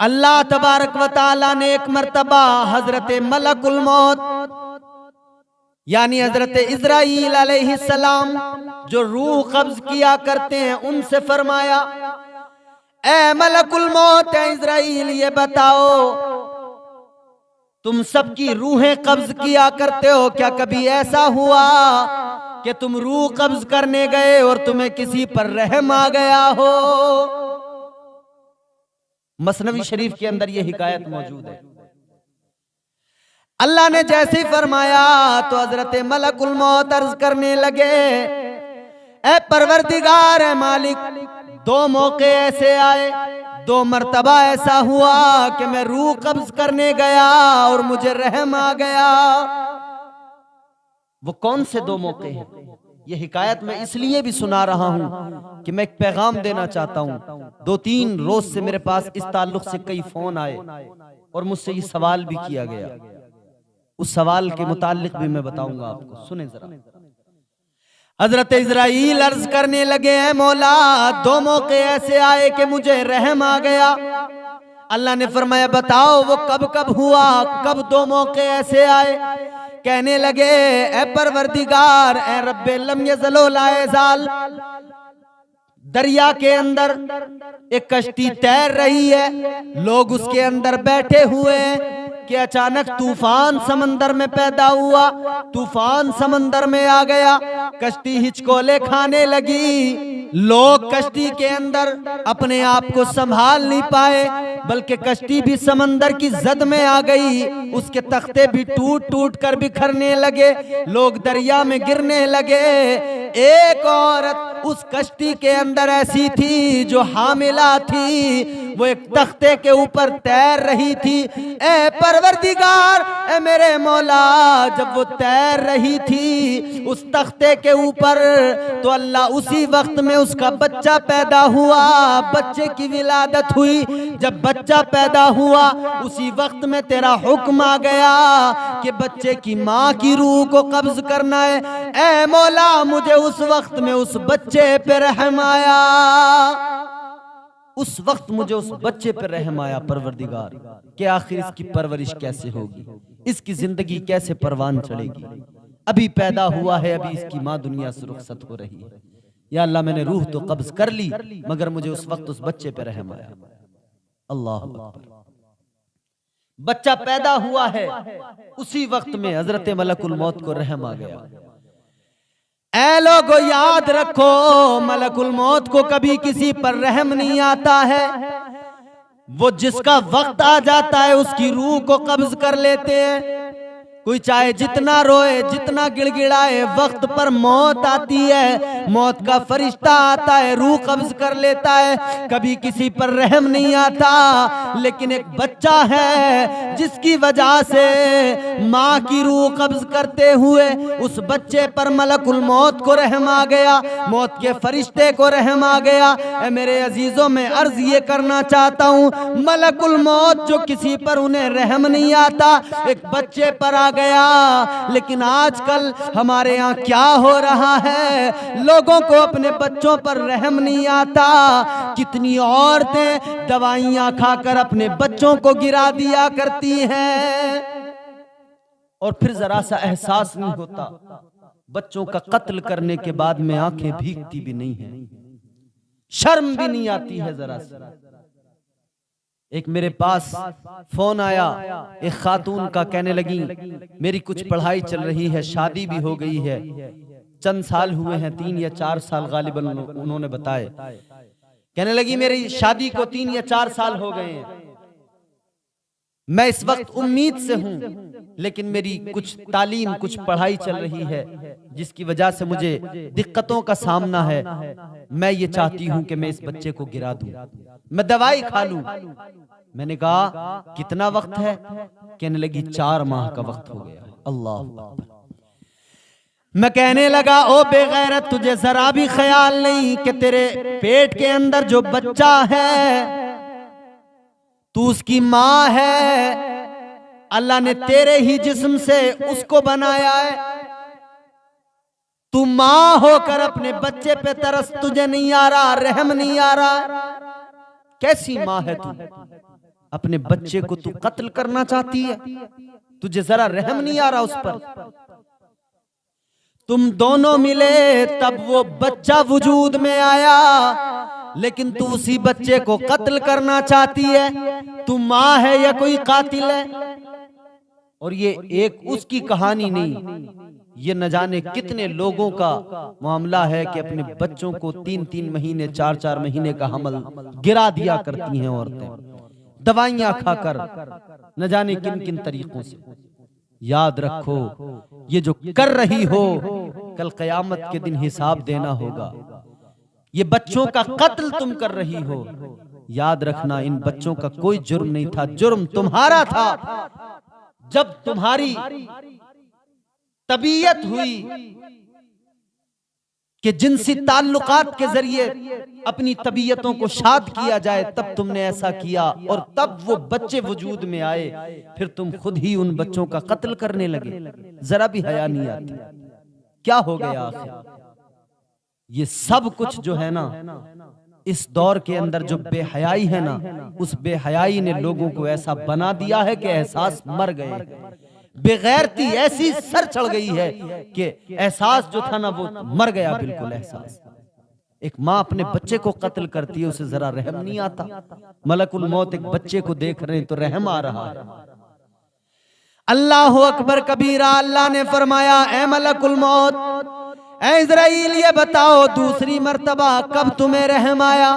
अल्लाह तबारक व तआला ने एक मर्तबा हजरत मलकुल मौत यानी हजरत इजराइल अलैहिस्सलाम जो रूह कब्ज किया करते हैं उनसे फरमाया, ए मलकुल मौत, ए इजराइल, ये बताओ तुम सबकी रूहें कब्ज किया करते हो, क्या कभी ऐसा हुआ कि तुम रूह कब्ज करने गए और तुम्हें किसी पर रहम आ गया हो? मसनवी शरीफ के अंदर यह हिकायत मौजूद है। अल्लाह ने जैसे ही फरमाया तो हजरत मलकुल मौत अर्ज करने लगे, ए परवरदिगार, ए मालिक, दो मौके ऐसे आए, दो मर्तबा ऐसा हुआ कि मैं रूह कब्ज करने गया और मुझे रहम आ गया। वो कौन से दो मौके हैं? ये हिकायत मैं इसलिए भी सुना रहा हूं कि मैं एक पैगाम देना चाहता हूं। 2-3 रोज से मेरे पास इस ताल्लुक से कई फोन आए और मुझसे ये सवाल भी किया गया। उस सवाल के मुताल्लिक भी मैं बताऊंगा आपको, सुने जरा। हजरत इजराइल अर्ज करने लगे, हैं मौला, दो मौके ऐसे आए कि मुझे रहम आ गया। अल्लाह ने फरमाया, बताओ वो कब कब हुआ, कब दो मौके ऐसे आए? कहने लगे, ए परवरदिगार, ए रब्बे लम यज़ल व ला यज़ाल, दरिया के अंदर एक कश्ती तैर रही है, लोग उसके अंदर बैठे हुए हैं कि अचानक तूफान समंदर में पैदा हुआ, तूफान समंदर में आ गया, कश्ती हिचकोले खाने लगी, लोग कश्ती के अंदर अपने आप को संभाल नहीं पाए, बल्कि कश्ती भी समंदर की जद में आ गई, उसके तख्ते भी टूट टूट कर बिखरने लगे, लोग दरिया में गिरने लगे। एक औरत उस कश्ती के अंदर ऐसी थी जो हामिला थी, वो एक तख्ते के ऊपर तैर रही थी। ए परवरदिगार, ए मेरे मौला, जब वो तैर रही थी उस तख्ते के ऊपर, तो अल्लाह उसी वक्त में उसका बच्चा पैदा हुआ, बच्चे की विलादत हुई। जब बच्चा पैदा हुआ उसी वक्त में तेरा हुक्म आ गया कि बच्चे की माँ की रूह को कब्ज करना है। ए मौला, मुझे उस वक्त में उस बच्चे पे रहम आया, उस वक्त मुझे उस बच्चे पर रहम आया परवरदिगार कि आखिर इसकी परवरिश कैसे होगी, इसकी जिंदगी कैसे परवान चढ़ेगी। अभी पैदा हुआ है, अभी इसकी माँ दुनिया से रुखसत हो रही है। या अल्लाह, मैंने रूह तो कब्ज कर ली, मगर मुझे उस वक्त उस बच्चे पर रहम आया। अल्लाह अकबर। बच्चा पैदा हुआ है, उसी वक्त में हजरत मलकुल मौत को रहम आ गया। ऐ लोगों, याद रखो, मलकुल मौत को कभी किसी पर रहम नहीं आता है। वो जिसका वक्त आ जाता है उसकी रूह को कब्ज कर लेते हैं। कोई चाहे जितना रोए, जितना गिड़गिड़ाए, वक्त पर मौत आती है, मौत का फरिश्ता आता है, रूह कब्ज कर लेता है। कभी किसी पर रहम नहीं आता, लेकिन एक बच्चा है जिसकी वजह से माँ की रूह कब्ज करते हुए उस बच्चे पर मलकुल मौत को रहम आ गया, मौत के फरिश्ते को रहम आ गया। मेरे अजीजों, में अर्ज ये करना चाहता हूँ, मलकुल मौत जो किसी पर उन्हें रहम नहीं आता, एक बच्चे पर आ गया। लेकिन आजकल हमारे यहाँ क्या हो रहा है, लोगों को अपने बच्चों पर रहम नहीं आता। कितनी औरतें दवाइयां खाकर अपने बच्चों को गिरा दिया करती हैं और फिर जरा सा एहसास नहीं होता, बच्चों का कत्ल करने के बाद में आंखें भीगती भी नहीं है, शर्म भी नहीं आती है जरा सा। एक मेरे पास फोन आया एक खातून का, कहने लगी मेरी कुछ पढ़ाई चल रही है, शादी भी हो गई है, चंद साल हुए हैं, 3 या 4 साल गालिबन उन्होंने बताए। कहने लगी मेरी शादी को 3 या 4 साल हो गए हैं, मैं इस वक्त उम्मीद से हूं, लेकिन मेरी कुछ तालीम, कुछ पढ़ाई चल रही है जिसकी वजह से मुझे दिक्कतों का सामना है। मैं ये चाहती हूं कि मैं इस बच्चे को गिरा दूं, मैं दवाई खा लूं। मैंने कहा कितना वक्त है? कहने लगी 4 माह का वक्त हो गया। अल्लाह अकबर। मैं कहने लगा, ओ बेगैरत, तुझे जरा भी ख्याल नहीं कि तेरे पेट के अंदर जो बच्चा है तू उसकी माँ है, अल्लाह ने तेरे ही जिस्म से उसको बनाया है, तू माँ होकर अपने बच्चे पे तरस तुझे नहीं आ रहा, रहम नहीं आ रहा, कैसी माँ है तू? अपने बच्चे को तू कत्ल करना चाहती है, तुझे जरा रहम नहीं आ रहा उस पर। तुम दोनों मिले तब वो बच्चा वजूद में आया, लेकिन तू उसी बच्चे को कत्ल करना चाहती है। तू माँ है या कोई कातिल है? और ये एक उसकी कहानी नहीं, ये न जाने कितने लोगों का मामला है कि अपने बच्चों को 3-3 महीने 4-4 महीने का हमल गिरा दिया करती हैं औरतें, दवाइयां खाकर, न जाने किन किन तरीकों से। याद रखो, ये जो कर रही हो कल क़यामत के दिन हिसाब देना होगा। ये बच्चों का कत्ल तुम कर रही हो, याद रखना इन बच्चों का कोई जुर्म नहीं था, जुर्म तुम्हारा था। जब तुम्हारी तबीयत हुई कि जिनसी ताल्लुकात के जरिए अपनी तबीयतों को शाद किया जाए, तब तुमने ऐसा किया, और तब वो बच्चे वजूद में आए, फिर तुम खुद ही उन बच्चों का कत्ल करने लगे। जरा भी हया नहीं आती। क्या हो गया आखिर? ये सब कुछ जो है ना, इस दौर के अंदर जो बेहयाई है ना, उस बेहयाई ने लोगों को ऐसा बना दिया है कि एहसास मर गए। बेगैरती ऐसी सर चढ़ गई है कि एहसास जो था ना वो मर गया बिल्कुल एहसास। एक माँ अपने बच्चे को कत्ल करती है, उसे जरा रहम नहीं आता। मलकुल मौत एक बच्चे को देख रहे हैं तो रहम आ रहा है। अल्लाह अकबर कबीरा। अल्लाह ने फरमाया, ए मलकुल मौत, ए इज़राइल, ये बताओ दूसरी मर्तबा कब तुम्हें रहम आया?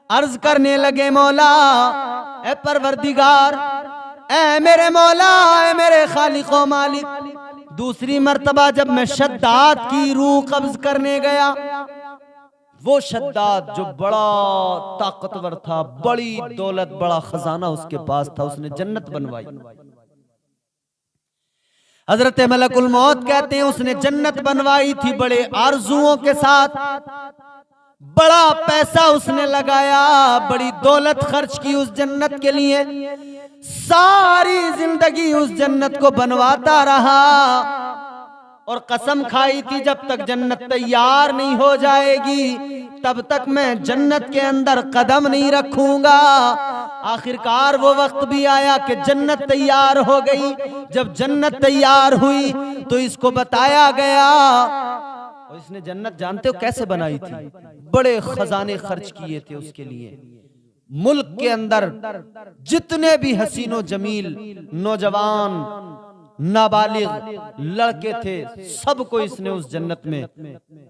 अर्ज करने लगे, मौला, ए परवरदिगार, ए मेरे मौला, ए मेरे खालिको मालिक, दूसरी मर्तबा जब मैं शद्दाद की रूह कब्ज करने गया, वो शद्दाद जो बड़ा ताकतवर था, बड़ी दौलत, बड़ा खजाना उसके पास था, उसने जन्नत बनवाई। हजरत मलकुल मौत कहते हैं उसने जन्नत बनवाई थी बड़े आरजुओं के साथ, बड़ा पैसा उसने लगाया, बड़ी दौलत खर्च की उस जन्नत के लिए, सारी जिंदगी उस जन्नत को बनवाता रहा और कसम खाई थी जब तक जन्नत तैयार नहीं हो जाएगी तब तक मैं जन्नत के अंदर कदम नहीं रखूंगा। आखिरकार वो वक्त भी आया कि जन्नत तैयार हो गई। जब जन्नत तैयार हुई तो इसको बताया गया, और इसने जन्नत जानते हो कैसे बनाई थी? बड़े खजाने खर्च किए थे उसके लिए। मुल्क के अंदर जितने भी हसीनो जमील नौजवान नाबालिग लड़के थे, सबको इसने उस जन्नत में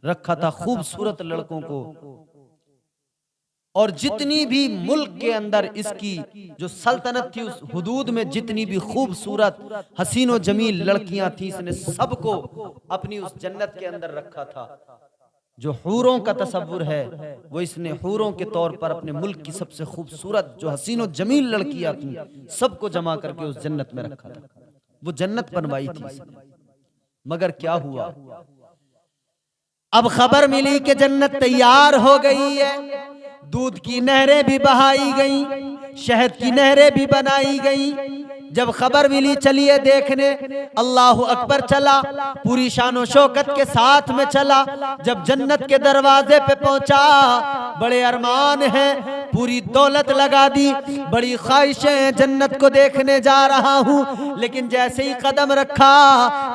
रखा था, खूबसूरत लड़कों को। और जितनी भी मुल्क के अंदर इसकी जो सल्तनत थी, उस हुदूद में जितनी भी खूबसूरत हसीनो जमील लड़कियां थी, इसने सबको अपनी उस जन्नत के अंदर रखा था। जो हूरों का तसव्वुर है वो इसने हूरों के तौर पर अपने मुल्क की सबसे खूबसूरत जो हसीनो जमील लड़कियां थी सबको जमा करके उस जन्नत में रखा था। वो जन्नत बनवाई थी। मगर क्या हुआ, अब खबर मिली कि जन्नत तैयार हो गई है, दूध की नहरें भी बहाई गई, शहद की नहरें भी बनाई गई। जब खबर मिली चलिए देखने, अल्लाह अकबर चला, पूरी शानो शौकत के साथ में चला। जब जन्नत के दरवाजे पे पहुंचा, बड़े अरमान हैं, पूरी दौलत लगा दी, बड़ी ख्वाहिशें हैं, जन्नत को देखने जा रहा हूं। लेकिन जैसे ही कदम रखा,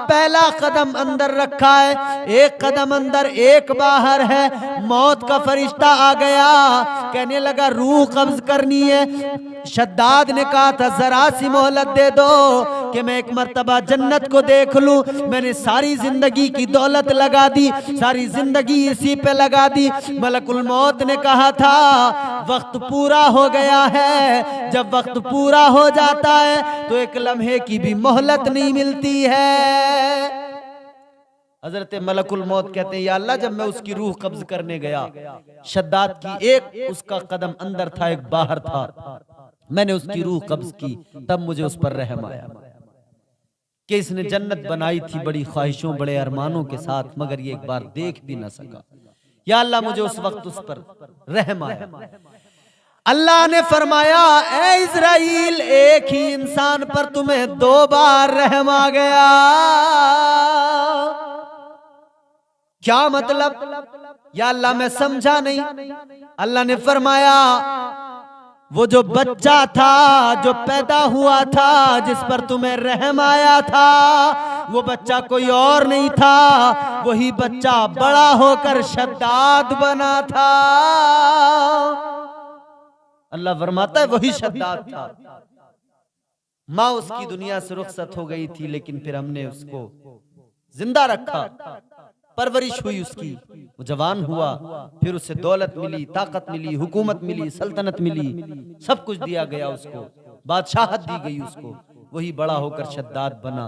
पहला कदम अंदर रखा है, एक कदम अंदर एक बाहर है, मौत का फरिश्ता आ गया, कहने लगा रूह कब्ज करनी है। शद्दाद ने कहा था जरा सी मोहलत दे दो कि मैं एक मर्तबा जन्नत को देख लूं। मैंने सारी जिंदगी की दौलत लगा दी, सारी जिंदगी इसी पे लगा दी। मलकुल मौत ने कहा था वक्त पूरा हो गया है। जब वक्त पूरा हो जाता है तो एक लम्हे की भी मोहलत नहीं मिलती है। हजरत मलकुल मौत कहते हैं या अल्लाह, जब मैं उसकी रूह कब्ज करने गया, शद्दाद की एक उसका कदम अंदर था, एक बाहर था, मैंने उसकी रूह कब्ज की, तब मुझे उस पर रहम आया कि इसने जन्नत बनाई थी बड़ी ख्वाहिशों बड़े अरमानों के साथ, मगर ये एक बार देख भी ना सका। या अल्लाह, मुझे उस वक्त उस पर रहम आया। अल्लाह ने फरमाया, ए इज़राइल, एक ही इंसान पर तुम्हें 2 बार रहम आ गया। क्या मतलब? या अल्लाह, मैं समझा नहीं। अल्लाह ने फरमाया वो जो बच्चा था जो पैदा हुआ था जिस पर तुम्हें रहम आया था, वो बच्चा कोई और नहीं था, वही बच्चा बड़ा होकर शद्दाद बना था। अल्लाह फरमाता है वही शद्दाद था। माँ उसकी दुनिया से रुखसत हो गई थी, लेकिन फिर हमने उसको जिंदा रखा, परवरिश हुई उसकी, वो जवान हुआ, फिर उसे दौलत मिली, ताकत मिली, हुकूमत मिली, सल्तनत मिली, सब कुछ दिया गया उसको, बादशाहत दी गई उसको, वही बड़ा होकर शद्दाद बना।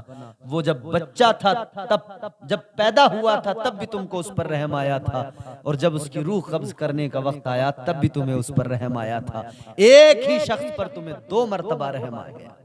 वो जब बच्चा था तब, जब पैदा हुआ था तब भी तुमको उस पर रहम आया था, और जब उसकी रूह कब्ज करने का वक्त आया तब भी तुम्हें उस पर रहम आया था। एक ही शख्स पर तुम्हें 2 मरतबा रहम आ गया।